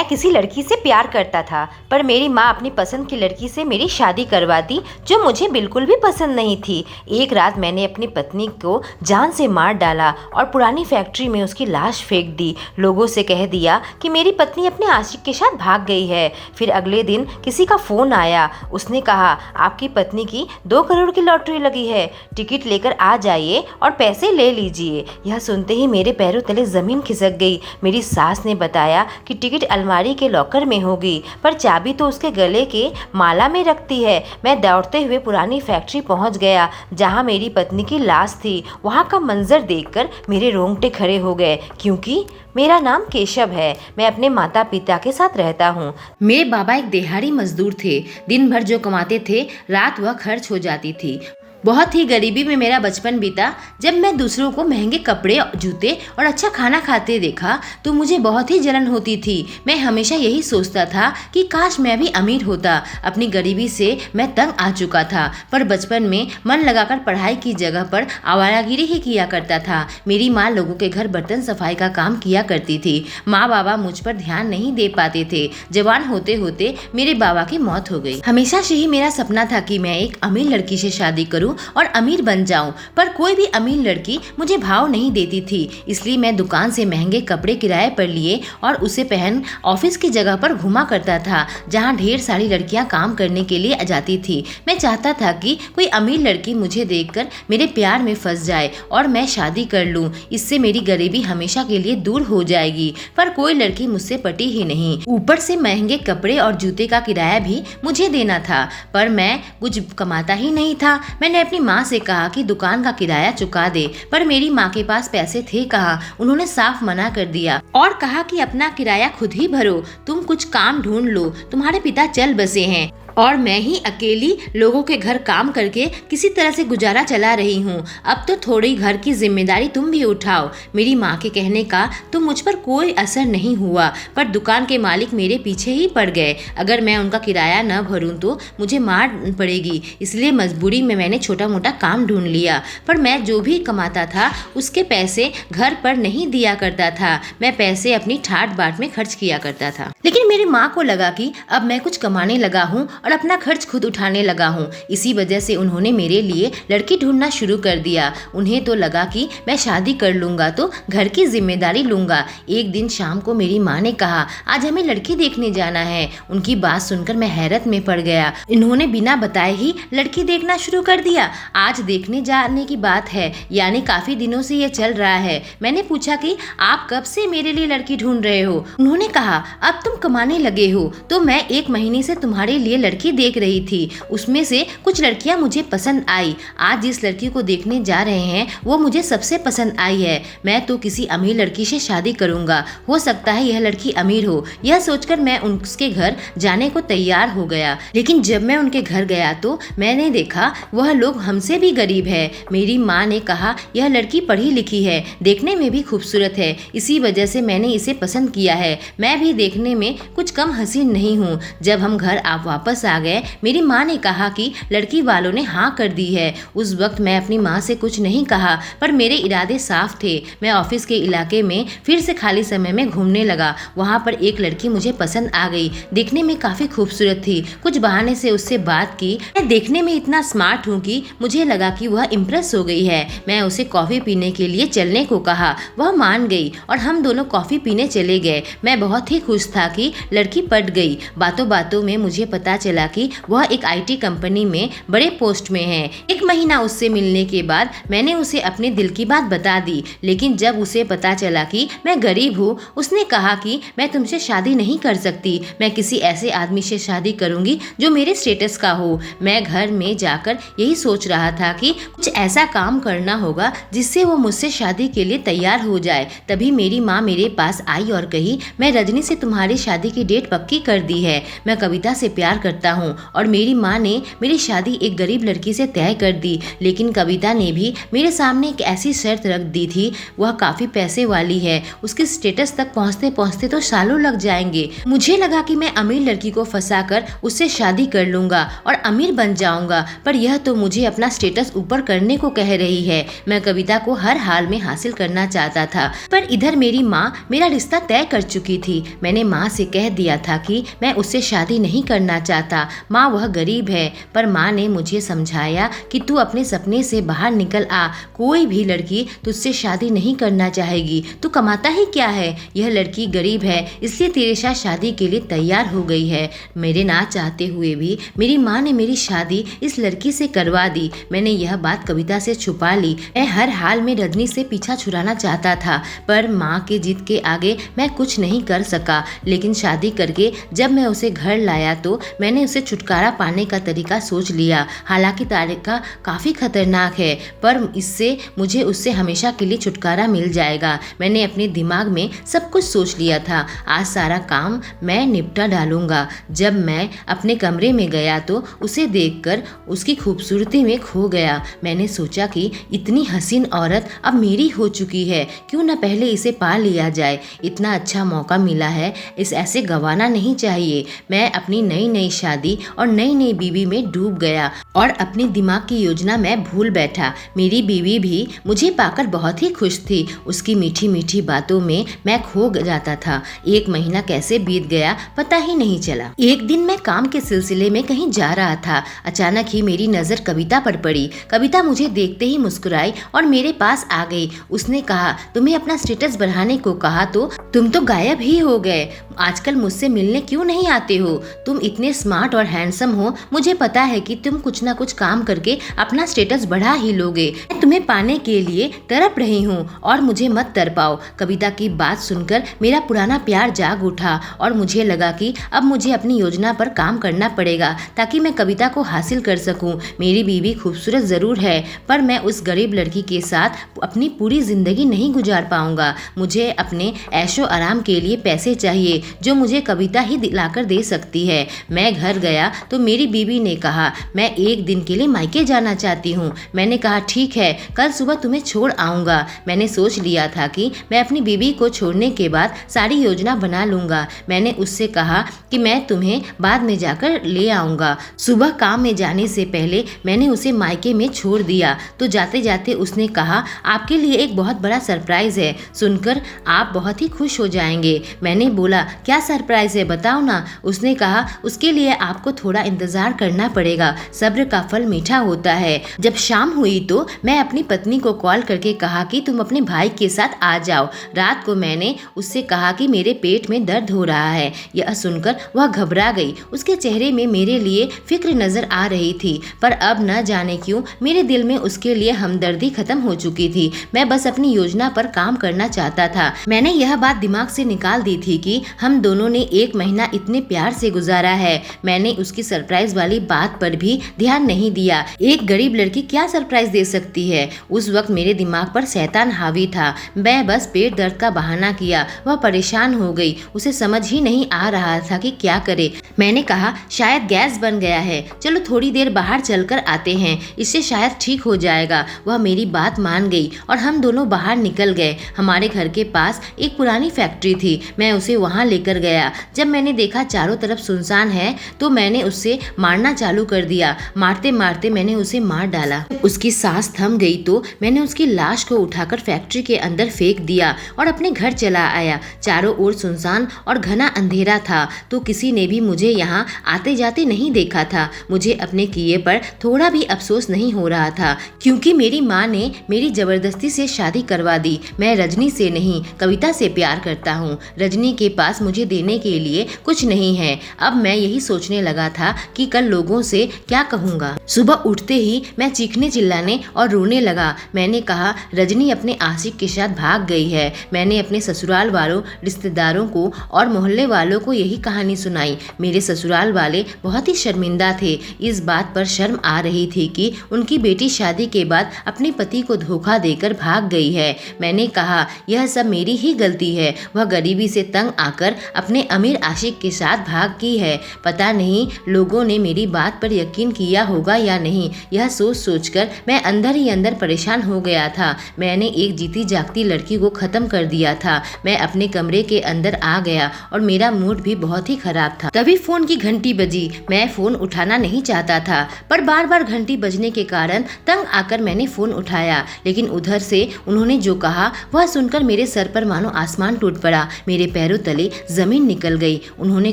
मैं किसी लड़की से प्यार करता था, पर मेरी माँ अपनी पसंद की लड़की से मेरी शादी करवा दी, जो मुझे बिल्कुल भी पसंद नहीं थी। एक रात मैंने अपनी पत्नी को जान से मार डाला और पुरानी फैक्ट्री में उसकी लाश फेंक दी। लोगों से कह दिया कि मेरी पत्नी अपने आशिक के साथ भाग गई है। फिर अगले दिन किसी का फ़ोन आया। उसने कहा, आपकी पत्नी की 2 करोड़ की लॉटरी लगी है, टिकट लेकर आ जाइए और पैसे ले लीजिए। यह सुनते ही मेरे पैरों तले ज़मीन खिसक गई। मेरी सास ने बताया कि टिकट अलमारी के लॉकर में होगी, पर चाबी तो उसके गले के माला में रखती है। मैं दौड़ते हुए पुरानी फैक्ट्री पहुंच गया जहां मेरी पत्नी की लाश थी। वहां का मंजर देखकर मेरे रोंगटे खड़े हो गए, क्योंकि मेरा नाम केशव है। मैं अपने माता पिता के साथ रहता हूँ। मेरे बाबा एक दिहाड़ी मजदूर थे। दिन भर जो कमाते थे, रात वह खर्च हो जाती थी। बहुत ही गरीबी में मेरा बचपन बीता। जब मैं दूसरों को महंगे कपड़े, जूते और अच्छा खाना खाते देखा तो मुझे बहुत ही जलन होती थी। मैं हमेशा यही सोचता था कि काश मैं भी अमीर होता। अपनी गरीबी से मैं तंग आ चुका था, पर बचपन में मन लगाकर पढ़ाई की जगह पर आवारागिरी ही किया करता था। मेरी माँ लोगों के घर बर्तन सफाई का काम किया करती थी। माँ बाबा मुझ पर ध्यान नहीं दे पाते थे। जवान होते होते मेरे बाबा की मौत हो गई। हमेशा से ही मेरा सपना था कि मैं एक अमीर लड़की से शादी करूं और अमीर बन जाऊं, पर कोई भी अमीर लड़की मुझे भाव नहीं देती थी। इसलिए मैं दुकान से महंगे कपड़े किराए पर लिए और उसे पहन ऑफिस की जगह पर घुमा करता था, जहां ढेर सारी लड़कियां काम करने के लिए जाती थी। मैं चाहता था कि कोई अमीर लड़की मुझे देखकर मेरे प्यार में फंस जाए और मैं शादी कर लूं। इससे मेरी गरीबी हमेशा के लिए दूर हो जाएगी, पर कोई लड़की मुझसे पटी ही नहीं। ऊपर से महंगे कपड़े और जूते का किराया भी मुझे देना था, पर मैं कुछ कमाता ही नहीं था। मैंने अपनी माँ से कहा कि दुकान का किराया चुका दे, पर मेरी माँ के पास पैसे थे कहाँ। उन्होंने साफ मना कर दिया और कहा कि अपना किराया खुद ही भरो, तुम कुछ काम ढूंढ लो, तुम्हारे पिता चल बसे हैं और मैं ही अकेली लोगों के घर काम करके किसी तरह से गुजारा चला रही हूँ। अब तो थोड़ी घर की जिम्मेदारी तुम भी उठाओ। मेरी माँ के कहने का तो मुझ पर कोई असर नहीं हुआ, पर दुकान के मालिक मेरे पीछे ही पड़ गए। अगर मैं उनका किराया न भरूं तो मुझे मार पड़ेगी, इसलिए मजबूरी में मैंने छोटा मोटा काम ढूंढ लिया। पर मैं जो भी कमाता था उसके पैसे घर पर नहीं दिया करता था। मैं पैसे अपनी ठाट बाट में खर्च किया करता था। लेकिन मेरी माँ को लगा कि अब मैं कुछ कमाने लगा हूँ और अपना खर्च खुद उठाने लगा हूँ। इसी वजह से उन्होंने मेरे लिए लड़की ढूंढना शुरू कर दिया। उन्हें तो लगा कि मैं शादी कर लूंगा तो घर की जिम्मेदारी लूंगा। एक दिन शाम को मेरी माँ ने कहा, आज हमें लड़की देखने जाना है। उनकी बात सुनकर मैं हैरत में पड़ गया। इन्होंने बिना बताए ही लड़की देखना शुरू कर दिया। आज देखने जाने की बात है, यानी काफी दिनों से ये चल रहा है। मैंने पूछा कि आप कब से मेरे लिए लड़की ढूंढ रहे हो? उन्होंने कहा, अब तुम कमाने लगे हो तो मैं 1 महीने से तुम्हारे लिए लड़की देख रही थी। उसमें से कुछ लड़कियां मुझे पसंद आई। आज जिस लड़की को देखने जा रहे हैं वो मुझे सबसे पसंद आई है। मैं तो किसी अमीर लड़की से शादी करूंगा। हो सकता है यह लड़की अमीर हो। यह सोचकर मैं उसके घर जाने को तैयार हो गया। लेकिन जब मैं उनके घर गया तो मैंने देखा वह लोग हमसे भी गरीब है। मेरी माँ ने कहा, यह लड़की पढ़ी लिखी है, देखने में भी खूबसूरत है, इसी वजह से मैंने इसे पसंद किया है। मैं भी देखने में कुछ कम हसीन नहीं हूँ। जब हम घर वापस आ गए, मेरी माँ ने कहा कि लड़की वालों ने हाँ कर दी है। उस वक्त मैं अपनी माँ से कुछ नहीं कहा, पर मेरे इरादे साफ थे। मैं ऑफिस के इलाके में फिर से खाली समय में घूमने लगा। वहाँ पर एक लड़की मुझे पसंद आ गई। देखने में काफी खूबसूरत थी। कुछ बहाने से उससे बात की। मैं देखने में इतना स्मार्ट हूँ कि मुझे लगा कि वह इम्प्रेस हो गई है। मैं उसे कॉफी पीने के लिए चलने को कहा। वह मान गई और हम दोनों कॉफी पीने चले गए। मैं बहुत ही खुश था कि लड़की पट गई। बातों बातों में मुझे पता चला कि वह एक IT कंपनी में बड़े पोस्ट में है। 1 महीना उससे मिलने के बाद मैंने उसे अपने दिल की बात बता दी। लेकिन जब उसे पता चला कि मैं गरीब हूँ, उसने कहा कि मैं तुमसे शादी नहीं कर सकती। मैं किसी ऐसे आदमी से शादी करूंगी जो मेरे स्टेटस का हो। मैं घर में जाकर यही सोच रहा था कि कुछ ऐसा काम करना होगा जिससे वो मुझसे शादी के लिए तैयार हो जाए। तभी मेरी माँ मेरे पास आई और कही, मैं रजनी से तुम्हारी शादी की डेट पक्की कर दी है। मैं कविता से प्यार करता करता हूँ और मेरी माँ ने मेरी शादी एक गरीब लड़की से तय कर दी। लेकिन कविता ने भी मेरे सामने एक ऐसी शर्त रख दी थी, वह काफ़ी पैसे वाली है, उसके स्टेटस तक पहुँचते पहुँचते तो सालों लग जाएंगे। मुझे लगा कि मैं अमीर लड़की को फंसाकर उससे शादी कर लूँगा और अमीर बन जाऊँगा, पर यह तो मुझे अपना स्टेटस ऊपर करने को कह रही है। मैं कविता को हर हाल में हासिल करना चाहता था, पर इधर मेरी माँ मेरा रिश्ता तय कर चुकी थी। मैंने माँ से कह दिया था कि मैं उससे शादी नहीं करना चाहता। माँ वह गरीब है, पर माँ ने मुझे समझाया कि तू अपने सपने से बाहर निकल आ, कोई भी लड़की तुझसे शादी नहीं करना चाहेगी, तू कमाता ही क्या है, यह लड़की गरीब है इसलिए तेरे साथ शादी के लिए तैयार हो गई है। मेरे ना चाहते हुए भी मेरी माँ ने मेरी शादी इस लड़की से करवा दी। मैंने यह बात कविता से छुपा ली। मैं हर हाल में रजनी से पीछा छुड़ाना चाहता था, पर माँ के जिद के आगे मैं कुछ नहीं कर सका। लेकिन शादी करके जब मैं उसे घर लाया तो मैंने उसे छुटकारा पाने का तरीका सोच लिया। हालांकि तरीका काफ़ी खतरनाक है, पर इससे मुझे उससे हमेशा के लिए छुटकारा मिल जाएगा। मैंने अपने दिमाग में सब कुछ सोच लिया था। आज सारा काम मैं निपटा डालूंगा। जब मैं अपने कमरे में गया तो उसे देखकर उसकी खूबसूरती में खो गया। मैंने सोचा कि इतनी हसीन औरत अब मेरी हो चुकी है, क्यों न पहले इसे पा लिया जाए। इतना अच्छा मौका मिला है, इस ऐसे गंवाना नहीं चाहिए। मैं अपनी नई नई शादी और नई नई बीवी में डूब गया और अपनी दिमाग की योजना मैं भूल बैठा। मेरी बीवी भी मुझे पाकर बहुत ही खुश थी। उसकी मीठी मीठी बातों में मैं खो जाता था। एक महीना कैसे बीत गया पता ही नहीं चला। एक दिन मैं काम के सिलसिले में कहीं जा रहा था। अचानक ही मेरी नज़र कविता पर पड़ी। कविता मुझे देखते ही मुस्कुराई और मेरे पास आ गई। उसने कहा, तुम्हें अपना स्टेटस बढ़ाने को कहा तो तुम तो गायब ही हो गए। आजकल मुझसे मिलने क्यों नहीं आते हो? तुम इतने स्मार्ट और हैंडसम हो, मुझे पता है कि तुम कुछ ना कुछ काम करके अपना स्टेटस बढ़ा ही लोगे। मैं तुम्हें पाने के लिए तड़प रही हूँ और मुझे मत तड़पाओ। कविता की बात सुनकर मेरा पुराना प्यार जाग उठा और मुझे लगा कि अब मुझे अपनी योजना पर काम करना पड़ेगा ताकि मैं कविता को हासिल कर सकूं। मेरी बीवी खूबसूरत जरूर है, पर मैं उस गरीब लड़की के साथ अपनी पूरी जिंदगी नहीं गुजार पाऊंगा। मुझे अपने ऐशो आराम के लिए पैसे चाहिए जो मुझे कविता ही दिलाकर दे सकती है। मैं घर गया तो मेरी बीवी ने कहा, मैं एक दिन के लिए मायके जाना चाहती हूँ। मैंने कहा ठीक है, कल सुबह तुम्हें छोड़ आऊँगा। मैंने सोच लिया था कि मैं अपनी बीवी को छोड़ने के बाद सारी योजना बना लूँगा। मैंने उससे कहा कि मैं तुम्हें बाद में जाकर ले आऊँगा। सुबह काम में जाने से पहले मैंने उसे मायके में छोड़ दिया तो जाते जाते उसने कहा, आपके लिए एक बहुत बड़ा सरप्राइज़ है, सुनकर आप बहुत ही खुश हो जाएंगे। मैंने बोला, क्या सरप्राइज़ है, बताओ ना। उसने कहा, उसके लिए आपको थोड़ा इंतज़ार करना पड़ेगा, सब्र का फल मीठा होता है। जब शाम हुई तो मैं अपनी पत्नी को कॉल करके कहा कि तुम अपने भाई के साथ आ जाओ। रात को मैंने उससे कहा कि मेरे पेट में दर्द हो रहा है। यह सुनकर वह घबरा गई। उसके चेहरे में मेरे लिए फिक्र नजर आ रही थी, पर अब न जाने क्यों मेरे दिल में उसके लिए हमदर्दी खत्म हो चुकी थी। मैं बस अपनी योजना पर काम करना चाहता था। मैंने यह बात दिमाग से निकाल दी थी कि हम दोनों ने एक महीना इतने प्यार से गुजारा है। मैंने उसकी सरप्राइज वाली बात पर भी ध्यान नहीं दिया। एक गरीब लड़की क्या सरप्राइज दे सकती है? उस वक्त मेरे दिमाग पर शैतान हावी था। मैं बस पेट दर्द का बहाना किया। वह परेशान हो गई। उसे समझ ही नहीं आ रहा था कि क्या करे। मैंने कहा, शायद गैस बन गया है, चलो थोड़ी देर बाहर चलकर आते हैं, इससे शायद ठीक हो जाएगा। वह मेरी बात मान गई और हम दोनों बाहर निकल गए। हमारे घर के पास एक पुरानी फैक्ट्री थी। मैं उसे वहां लेकर गया। जब मैंने देखा चारों तरफ सुनसान है तो मैंने उससे मारना चालू कर दिया। मारते मारते मैंने उसे मार डाला। उसकी सांस थम गई तो मैंने उसकी लाश को उठाकर फैक्ट्री के अंदर फेंक दिया और अपने घर चला आया। चारों ओर सुनसान और घना अंधेरा था तो किसी ने भी मुझे यहाँ आते जाते नहीं देखा था। मुझे अपने किए पर थोड़ा भी अफसोस नहीं हो रहा था, क्योंकि मेरी माँ ने मेरी जबरदस्ती से शादी करवा दी। मैं रजनी से नहीं, कविता से प्यार करता हूँ। रजनी के पास मुझे देने के लिए कुछ नहीं है। अब मैं यही सोचने लगा था कि कल लोगों से क्या कहूँगा। सुबह उठते ही मैं चीखने चिल्लाने और रोने लगा। मैंने कहा, रजनी अपने आशिक के साथ भाग गई है। मैंने अपने ससुराल वालों, रिश्तेदारों को और मोहल्ले वालों को यही कहानी सुनाई। मेरे ससुराल वाले बहुत ही शर्मिंदा थे। इस बात पर शर्म आ रही थी कि उनकी बेटी शादी के बाद अपने पति को धोखा देकर भाग गई है। मैंने कहा, यह सब मेरी ही गलती है। वह गरीबी से तंग आकर अपने अमीर आशिक के साथ भाग गई है। पता पता नहीं लोगों ने मेरी बात पर यकीन किया होगा या नहीं। यह सोच सोचकर मैं अंदर ही अंदर परेशान हो गया था। मैंने एक जीती जागती लड़की को ख़त्म कर दिया था। मैं अपने कमरे के अंदर आ गया और मेरा मूड भी बहुत ही खराब था। तभी फ़ोन की घंटी बजी। मैं फ़ोन उठाना नहीं चाहता था, पर बार बार घंटी बजने के कारण तंग आकर मैंने फ़ोन उठाया। लेकिन उधर से उन्होंने जो कहा वह सुनकर मेरे सर पर मानो आसमान टूट पड़ा। मेरे पैरों तले ज़मीन निकल गई। उन्होंने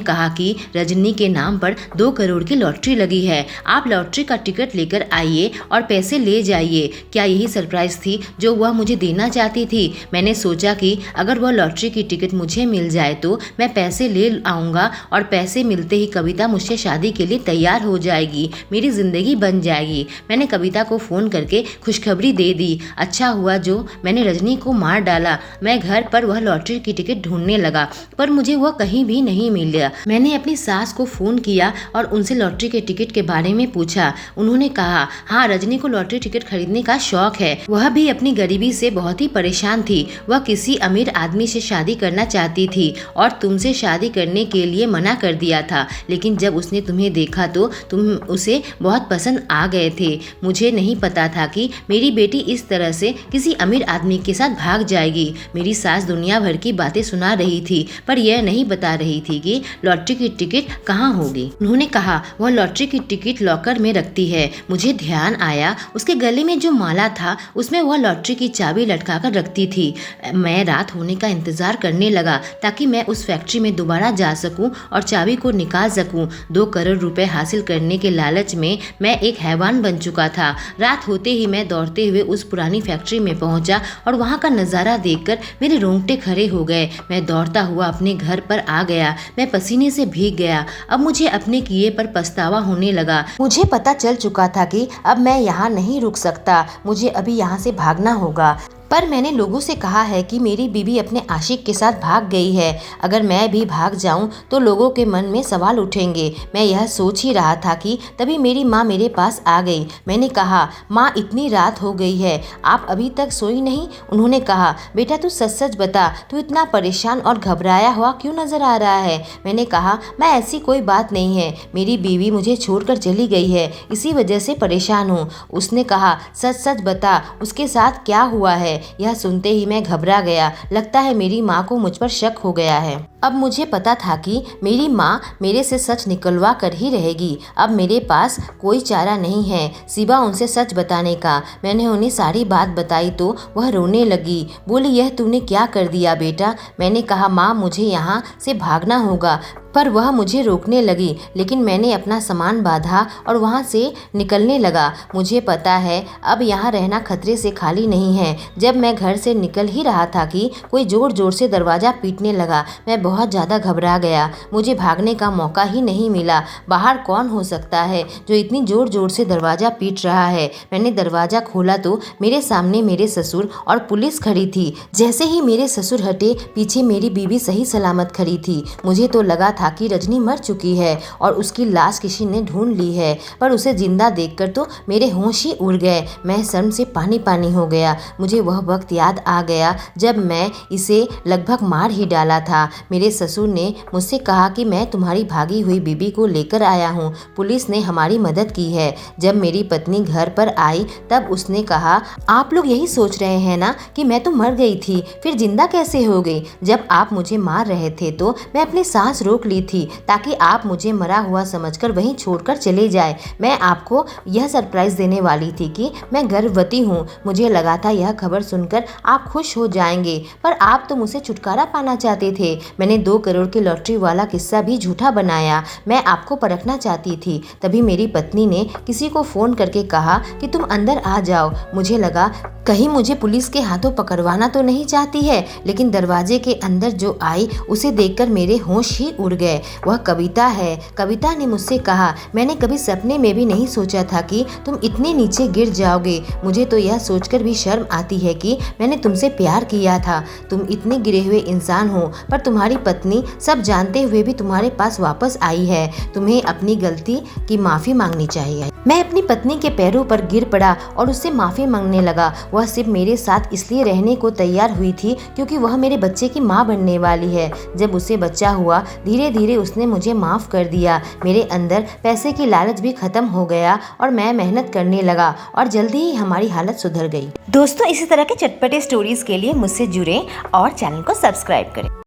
कहा कि रजनी के नाम पर 2 करोड़ की लॉटरी लगी है, आप लॉटरी का टिकट लेकर आइए और पैसे ले जाइए। क्या यही सरप्राइज़ थी जो वह मुझे देना चाहती थी? मैंने सोचा कि अगर वह लॉटरी की टिकट मुझे मिल जाए तो मैं पैसे ले आऊँगा और पैसे मिलते ही कविता मुझसे शादी के लिए तैयार हो जाएगी, मेरी ज़िंदगी बन जाएगी। मैंने कविता को फ़ोन करके खुशखबरी दे दी। अच्छा हुआ जो मैंने रजनी को मार डाला। मैं घर पर वह लॉटरी की टिकट ढूंढने लगा, पर मुझे वह कहीं भी नहीं मिला। मैंने अपनी सास को फ़ोन किया और उनसे लॉटरी के टिकट के बारे में पूछा। उन्होंने कहा हाँ, रजनी को लॉटरी टिकट खरीदने का शौक है। वह भी अपनी गरीबी से बहुत ही परेशान थी। वह किसी अमीर आदमी से शादी करना चाहती थी और तुमसे शादी करने के लिए मना कर दिया था, लेकिन जब उसने तुम्हें देखा तो तुम उसे बहुत पसंद आ गए थे। मुझे नहीं पता था कि मेरी बेटी इस तरह से किसी अमीर आदमी के साथ भाग जाएगी। मेरी सास दुनिया भर की बातें सुना रही थी, पर यह नहीं बता रही थी कि लॉटरी की टिकट कहाँ होगी। उन्होंने कहा वह लॉटरी की टिकट लॉकर में रखती है। मुझे ध्यान आया उसके गले में जो माला था उसमें वह लॉटरी की चाबी लटका कर रखती थी। मैं रात होने का इंतजार करने लगा ताकि मैं उस फैक्ट्री में दोबारा जा सकूं और चाबी को निकाल सकूं। 2 करोड़ रुपए हासिल करने के लालच में मैं एक हैवान बन चुका था। रात होते ही मैं दौड़ते हुए उस पुरानी फैक्ट्री में पहुंचा और वहां का नज़ारा देखकर मेरे रोंगटे खड़े हो गए। मैं दौड़ता हुआ अपने घर पर आ गया। मैं पसीने से भीग गया। अब मुझे अपने किए पर पछतावा होने लगा। मुझे पता चल चुका था कि अब मैं यहाँ नहीं रुक सकता, मुझे अभी यहाँ से भागना होगा। पर मैंने लोगों से कहा है कि मेरी बीवी अपने आशिक के साथ भाग गई है। अगर मैं भी भाग जाऊं तो लोगों के मन में सवाल उठेंगे। मैं यह सोच ही रहा था कि तभी मेरी माँ मेरे पास आ गई। मैंने कहा माँ, इतनी रात हो गई है, आप अभी तक सोई नहीं? उन्होंने कहा बेटा तू सच सच बता, तू इतना परेशान और घबराया हुआ क्यों नजर आ रहा है? मैंने कहा मैं ऐसी कोई बात नहीं है, मेरी बीवी मुझे छोड़कर चली गई है, इसी वजह से परेशान हूँ। उसने कहा सच सच बता, उसके साथ क्या हुआ है? यह सुनते ही मैं घबरा गया। लगता है मेरी माँ को मुझ पर शक हो गया है। अब मुझे पता था कि मेरी माँ मेरे से सच निकलवा कर ही रहेगी। अब मेरे पास कोई चारा नहीं है सिवा उनसे सच बताने का। मैंने उन्हें सारी बात बताई तो वह रोने लगी। बोली यह तूने क्या कर दिया बेटा? मैंने कहा माँ, मुझे यहाँ से भागना होगा, पर वह मुझे रोकने लगी। लेकिन मैंने अपना सामान बांधा और वहाँ से निकलने लगा। मुझे पता है अब यहाँ रहना खतरे से खाली नहीं है। जब मैं घर से निकल ही रहा था कि कोई जोर जोर से दरवाज़ा पीटने लगा। मैं बहुत ज़्यादा घबरा गया। मुझे भागने का मौका ही नहीं मिला। बाहर कौन हो सकता है जो इतनी जोर जोर से दरवाज़ा पीट रहा है? मैंने दरवाज़ा खोला तो मेरे सामने मेरे ससुर और पुलिस खड़ी थी। जैसे ही मेरे ससुर हटे, पीछे मेरी बीवी सही सलामत खड़ी थी। मुझे तो लगा था कि रजनी मर चुकी है और उसकी लाश किसी ने ढूंढ ली है, पर उसे जिंदा देखकर तो मेरे होश ही उड़ गए। मैं शर्म से पानी पानी हो गया। मुझे वह वक्त याद आ गया जब मैं इसे लगभग मार ही डाला था। मेरे ससुर ने मुझसे कहा कि मैं तुम्हारी भागी हुई बीबी को लेकर आया हूँ, पुलिस ने हमारी मदद की है। जब मेरी पत्नी घर पर आई तब उसने कहा आप लोग यही सोच रहे हैं ना कि मैं तो मर गई थी, फिर जिंदा कैसे हो गई? जब आप मुझे मार रहे थे तो मैं अपनी सांस रोक ली थी ताकि आप मुझे मरा हुआ समझकर वहीं छोड़कर चले जाए। मैं आपको यह सरप्राइज देने वाली थी कि मैं गर्भवती हूँ। मुझे लगा था यह खबर सुनकर आप खुश हो जाएंगे, पर आप तो मुझसे छुटकारा पाना चाहते थे। मैंने 2 करोड़ की लॉटरी वाला किस्सा भी झूठा बनाया। मैं आपको परखना चाहती थी। तभी मेरी पत्नी ने किसी को फ़ोन करके कहा कि तुम अंदर आ जाओ। मुझे लगा कहीं मुझे पुलिस के हाथों पकड़वाना तो नहीं चाहती है, लेकिन दरवाजे के अंदर जो आई उसे देखकर मेरे होश ही उड़ गए। वह कविता है। कविता ने मुझसे कहा मैंने कभी सपने में भी नहीं सोचा था कि तुम इतने नीचे गिर जाओगे। मुझे तो यह सोचकर भी शर्म आती है कि मैंने तुमसे प्यार किया था। तुम इतने गिरे हुए इंसान हो, पर तुम्हारी पत्नी सब जानते हुए भी तुम्हारे पास वापस आई है। तुम्हें अपनी गलती की माफ़ी मांगनी चाहिए। मैं अपनी पत्नी के पैरों पर गिर पड़ा और उससे माफ़ी मांगने लगा। वह सिर्फ मेरे साथ इसलिए रहने को तैयार हुई थी क्योंकि वह मेरे बच्चे की माँ बनने वाली है। जब उसे बच्चा हुआ, धीरे धीरे उसने मुझे माफ़ कर दिया। मेरे अंदर पैसे की लालच भी खत्म हो गया और मैं मेहनत करने लगा और जल्दी ही हमारी हालत सुधर गई। दोस्तों, इसी तरह के चटपटे स्टोरीज के लिए मुझसे जुड़ें और चैनल को सब्सक्राइब करें।